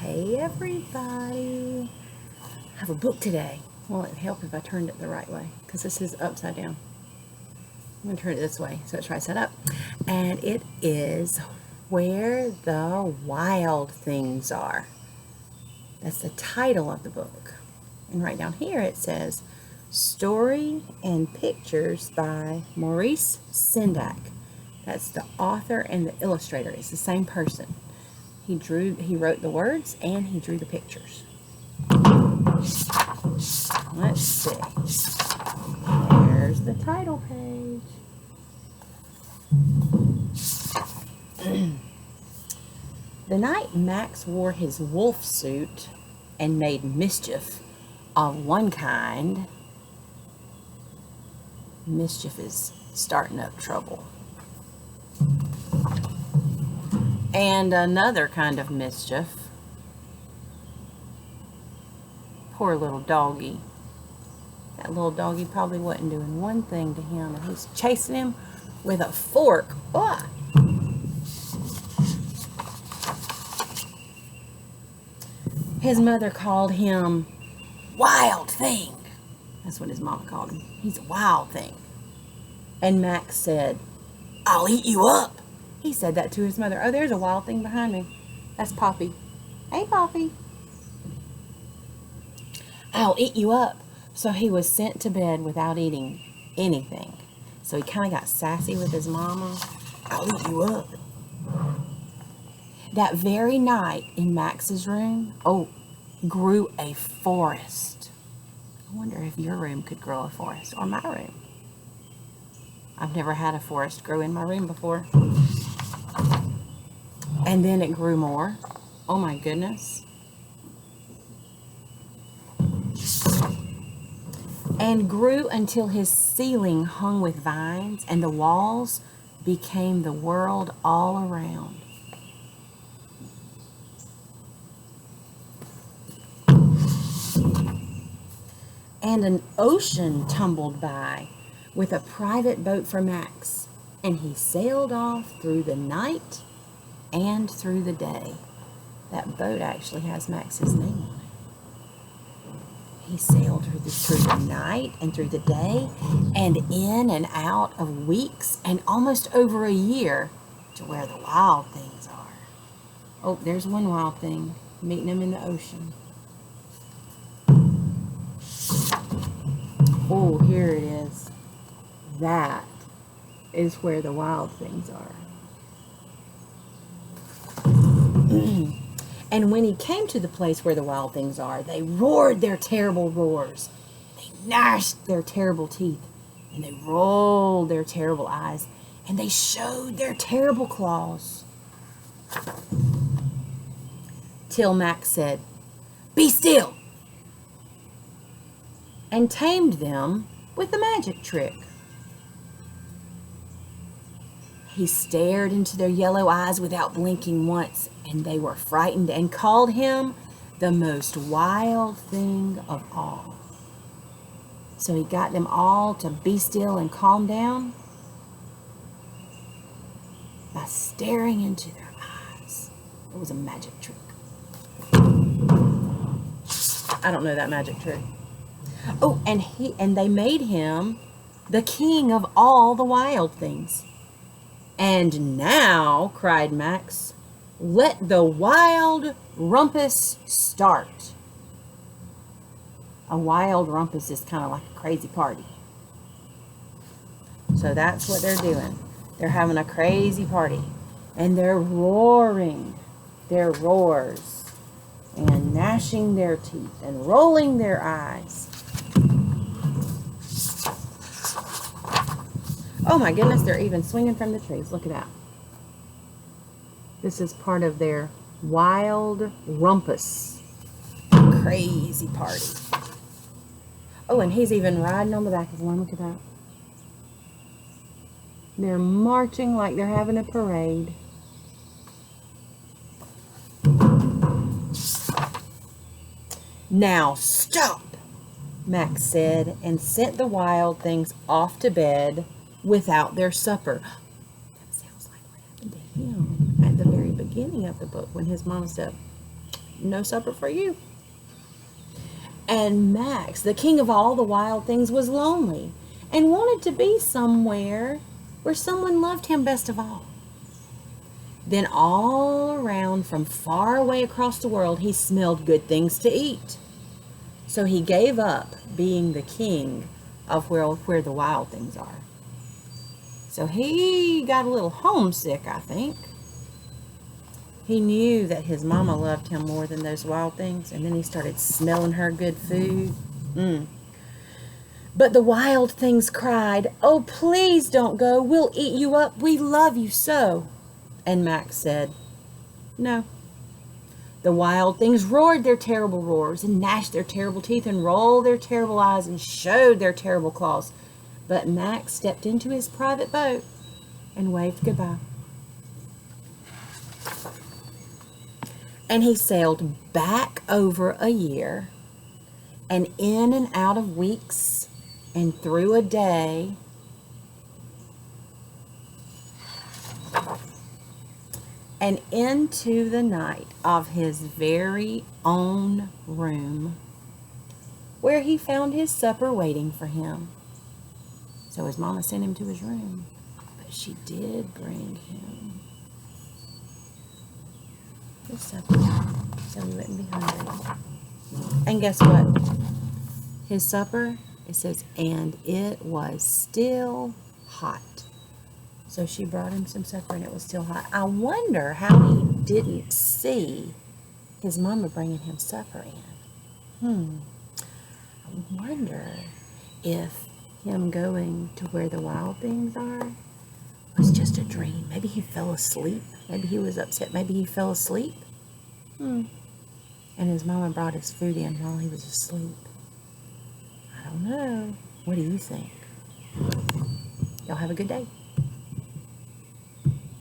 Hey everybody, I have a book today. Well, it'd help if I turned it the right way because this is upside down. I'm going to turn it this way so it's right side up. And it is Where the Wild Things Are. That's the title of the book. And right down here it says Story and Pictures by Maurice Sendak. That's the author and the illustrator. It's the same person. He wrote the words and he drew the pictures. Let's see. There's the title page. The night Max wore his wolf suit and made mischief of one kind, mischief is starting up trouble. And another kind of mischief. Poor little doggy. That little doggy probably wasn't doing one thing to him, and he's chasing him with a fork. Ah! His mother called him Wild Thing. That's what his mama called him. He's a wild thing. And Max said, "I'll eat you up." He said that to his mother. Oh, there's a wild thing behind me. That's Poppy. Hey, Poppy. "I'll eat you up." So he was sent to bed without eating anything. So he kind of got sassy with his mama. "I'll eat you up." That very night in Max's room, grew a forest. I wonder if your room could grow a forest, or my room. I've never had a forest grow in my room before. And then it grew more. Oh my goodness. And grew until his ceiling hung with vines and the walls became the world all around. And an ocean tumbled by with a private boat for Max, and he sailed off through the night and through the day. That boat actually has Max's name on it. He sailed through the night and through the day and in and out of weeks and almost over a year to where the wild things are. Oh, there's one wild thing, meeting him in the ocean. Oh, here it is. That is where the wild things are. And when he came to the place where the wild things are, they roared their terrible roars. They gnashed their terrible teeth. And they rolled their terrible eyes. And they showed their terrible claws. Till Max said, "Be still!" and tamed them with the magic trick. He stared into their yellow eyes without blinking once, and they were frightened and called him the most wild thing of all. So he got them all to be still and calm down by staring into their eyes. It was a magic trick. I don't know that magic trick. Oh, and they made him the king of all the wild things. "And now," cried Max, "let the wild rumpus start." A wild rumpus is kind of like a crazy party. So that's what they're doing. They're having a crazy party. And they're roaring their roars and gnashing their teeth and rolling their eyes. Oh my goodness, they're even swinging from the trees. Look at that. This is part of their wild rumpus. Crazy party. Oh, and he's even riding on the back of one. Look at that. They're marching like they're having a parade. "Now stop," Max said, and sent the wild things off to bed without their supper. That sounds like what happened to him at the very beginning of the book when his mom said, no supper for you. And Max, the king of all the wild things, was lonely and wanted to be somewhere where someone loved him best of all. Then all around from far away across the world, he smelled good things to eat. So he gave up being the king of where the wild things are. So he got a little homesick, I think. He knew that his mama loved him more than those wild things, and then he started smelling her good food. But the wild things cried, "Oh, please don't go. We'll eat you up. We love you so." And Max said, "No." The wild things roared their terrible roars and gnashed their terrible teeth and rolled their terrible eyes and showed their terrible claws. But Max stepped into his private boat and waved goodbye. And he sailed back over a year and in and out of weeks and through a day and into the night of his very own room, where he found his supper waiting for him. So his mama sent him to his room, but she did bring him his supper so he wouldn't be hungry. And guess what? His supper, it says, and it was still hot. So she brought him some supper and it was still hot. I wonder how he didn't see his mama bringing him supper in. I wonder if him going to where the wild things are was just a dream. Maybe he fell asleep. Maybe he was upset. Maybe he fell asleep. And his mama brought his food in while he was asleep. I don't know. What do you think? Y'all have a good day.